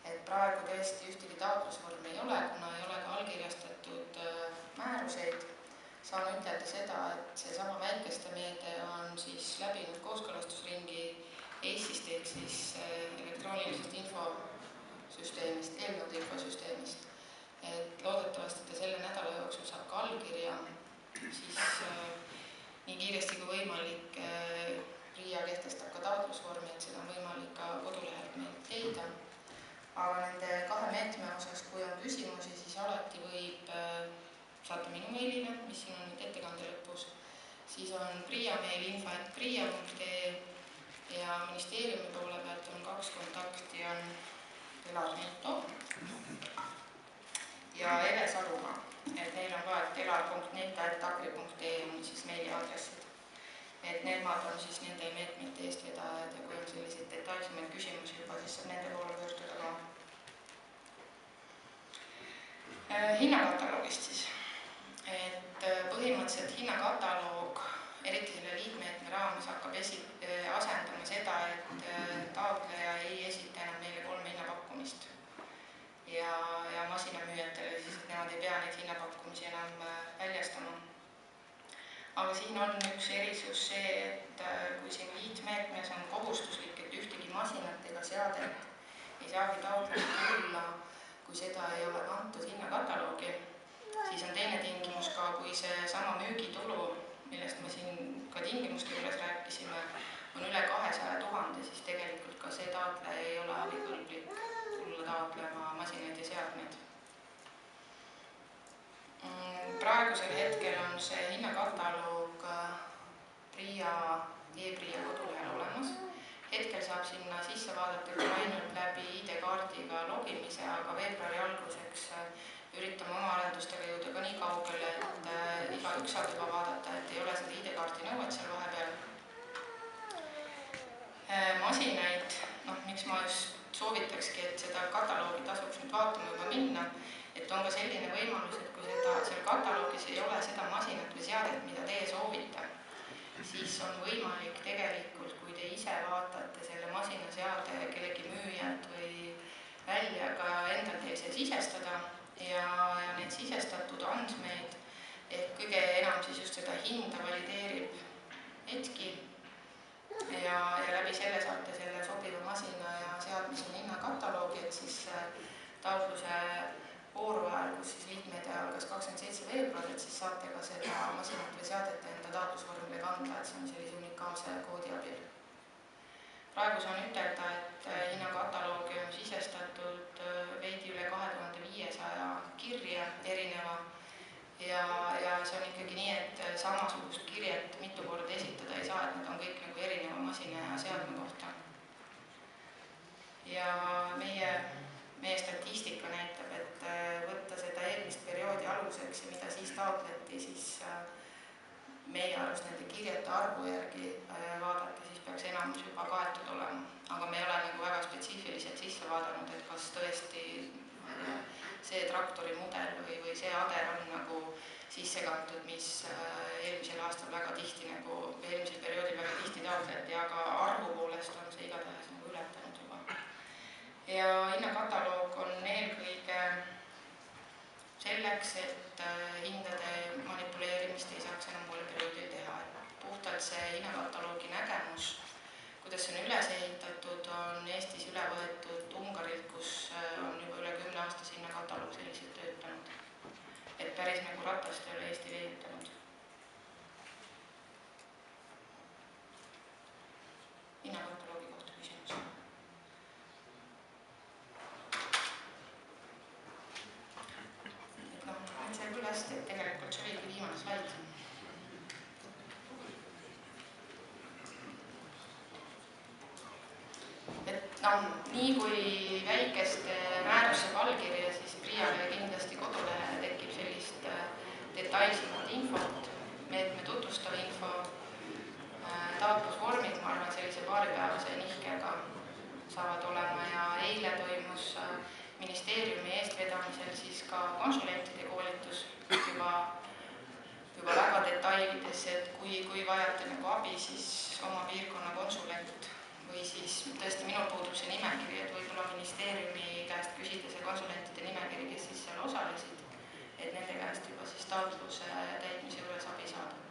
Et praegu tõesti ühtegi taotlusvormi ei ole, kuna ei ole ka allkirjastatud määruseid. Saan ütelda seda, et seesama väikeste meede on siis läbinud kooskõlastusringi EIS-ist ehk siis elektroonilisest infosüsteemist, eelnõude infosüsteemist. Et loodetavasti ta selle nädala jooksul saab ka allkirja, siis nii kiiresti kui võimalik PRIA kehtestab ka taotlusvormi, et seda on võimalik ka kodulehelt meilt leida. Aga nende kahe meetme osas, kui on küsimusi, siis alati võib saata minu meilile, mis siin on nüüd ettekande lõpus. Siis on PRIA meil info@pria.ee ja ministeeriumi poole pealt on 2 kontakti, on Elar Neito ja Ele Salumaa. Et neil on ka, et elar.neito@agri.ee on siis meiliaadressid. Et nemad on siis nende meetmete eestvedajad ja kui on selliseid detailsemaid küsimusi juba, siis saab nende poole pöörduda ka. Hinnakataloogist siis. Et põhimõtteliselt hinnakataloog, eriti selle liitmeetme raames, hakkab asendama seda, et taotleja ei esita enam meile 3 hinnapakkumist. Ja masinamüüjatele siis, et nemad ei pea neid hinnapakkumisi enam väljastama. Aga siin on üks erisus see, et kui siin liitmeetmes on kohustuslik, et ühtegi masinat ega seadet ei saagi taotlema tulla, kui seda ei ole kantud hinnakataloogi, siis on teine tingimus ka, kui see sama müügitulu, millest me siin ka tingimuste juures rääkisime, on üle 200 000, siis tegelikult ka see taotleja ei ole abikõlblik tulla taotlema masinaid ja seadmeid. Praegusel hetkel on see hinnakataloog PRIA e-PRIA kodulehel olemas. Hetkel saab sinna sisse vaadata küll ainult läbi ID-kaardiga logimise, aga veebruari alguseks üritame oma arendustega jõuda ka nii kaugele, et igaüks saab juba vaadata, et ei ole seda ID-kaardi nõuet seal vahepeal. Masinaid, miks ma just soovitakski, et seda kataloogi tasuks nüüd vaatama juba minna, et on ka selline võimalus, et kui seal kataloogis ei ole seda masinat või seadet, mida teie soovite, siis on võimalik tegelikult, kui te ise vaatate selle masina seade kellegi müüjalt või välja ka endal teil see sisestada ja need sisestatud andmeid ehk kõige enam siis just seda hinda valideerib Etki ja läbi selle saate selle sobiva masina ja seadmise hinnakataloogi, et siis taotluse vooru ajal, kus siis liitmeede algas 27. veebruar, et siis saate ka seda masinat või seadet enda taotlusvormile kanda, et see on sellise unikaalse koodi abil. Praegu saan ütelda, et hinnakataloogi on sisestatud veidi üle 2500 kirja erineva ja see on ikkagi nii, et samasugust kirjet mitu korda esitada ei saa, et need on kõik nagu erineva masina ja seadme kohta. Ja meie statistika näitab, et võtta seda eelmist perioodi aluseks ja mida siis taotleti, siis meie arust nende kirjete arvu järgi vaadata, siis peaks enamus juba kaetud olema. Aga me ei ole nagu väga spetsiifiliselt sisse vaadanud, et kas tõesti see traktori mudel või see ader on nagu sisse kantud, mis eelmisel aastal väga tihti nagu, eelmisel perioodil väga tihti taotleti, aga arvu poolest on see igatahes nagu ületanud juba. Ja hinnakataloog on eelkõige selleks, et hindade manipuleerimist ei saaks enam uuel perioodil teha. Puhtalt see hinnakataloogi nägemus, kuidas see on üles ehitatud, on Eestis üle võetud Ungarilt, kus on juba üle 10 aastas hinnakataloog selliselt töötanud. Et päris nagu ratast ei ole Eesti leiutanud. Hinnakataloogi kohta küsimus. Nüüd see küll hästi, et tegelikult see oligi viimane slaid. Et nii kui väikeste määruse allkirja, siis PRIA-le kindlasti kodulehele tekib sellist detailsemat infot, meetme tutvustav info, taotlusvormid, ma arvan, sellise paaripäevase nihkega saavad olema ja eile toimus ministeeriumi eestvedamisel siis ka konsulentide koolitus juba väga detailidesse, et kui vajate nagu abi, siis oma piirkonna konsulent või siis tõesti minul puudub see nimekiri, et võib-olla ministeeriumi käest konsulentide nimekiri, kes siis seal osalesid, et nende käest juba siis taotluse täitmise juures abi saada.